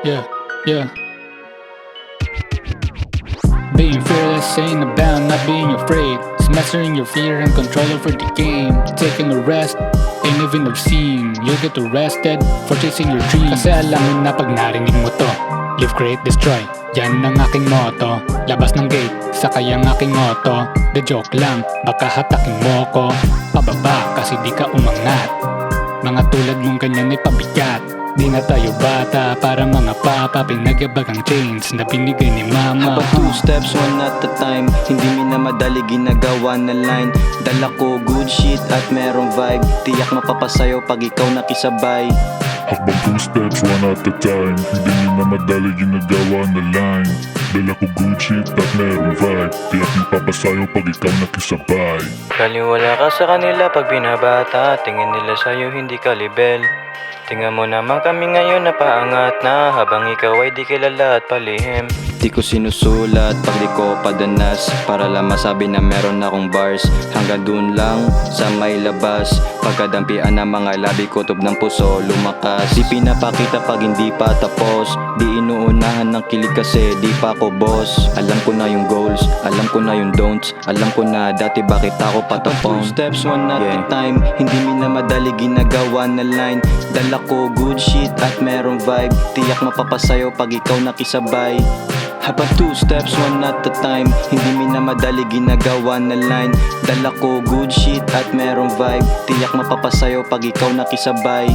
Yeah, yeah. Being fearless ain't about not being afraid. It's mastering your fear and control over the game. Taking a rest ain't even obscene. You'll get arrested for chasing your dreams. Kasi alam mo na pag narinig mo to, live, create, destroy. Yan ang aking motto. Labas ng gate, sakay ang aking auto. The joke lang, baka hatakin mo ko. Pababa kasi di ka umangat. Mga tulad mong ganyan ay pabigat. Di na tayo bata, para mga papa. Pinagyabag ang chains na binigay ni mama. Habang two steps, one at a time. Hindi minamadali ginagawa na line. Dala ko good shit at merong vibe. Tiyak mapapasayo pag ikaw nakisabay. Habang two steps, one at a time. Hindi na madali ginagawa na line. Dala ko good shit at merong vibe. Tiyak mapapasayo pag ikaw nakisabay. Kaliwala ka sa kanila pag binabata. Tingin nila sa'yo hindi ka libel. Tingnan mo naman kami ngayon na paangat na. Habang ikaw ay di kilala at palihim. Di ko sinusulat pag di ko padanas. Para lang masabi na meron akong bars. Hanggang dun lang sa may labas. Pagkadampian ng mga labi, kutob ng puso lumakas. Di pinapakita pag hindi pa tapos. Di inuunahan ng kilig kasi di pa ako boss. Alam ko na yung goals, alam ko na yung don'ts. Alam ko na dati bakit ako patapon. Two steps, one at a time. Hindi minamadali ginagawa na line. Dala ko good shit at merong vibe. Tiyak mapapasayo pag ikaw nakisabay. Habang two steps, one at a time. Hindi minamadali ginagawa na line. Dala ko good shit at merong vibe. Tiyak mapapasayo pag ikaw nakisabay.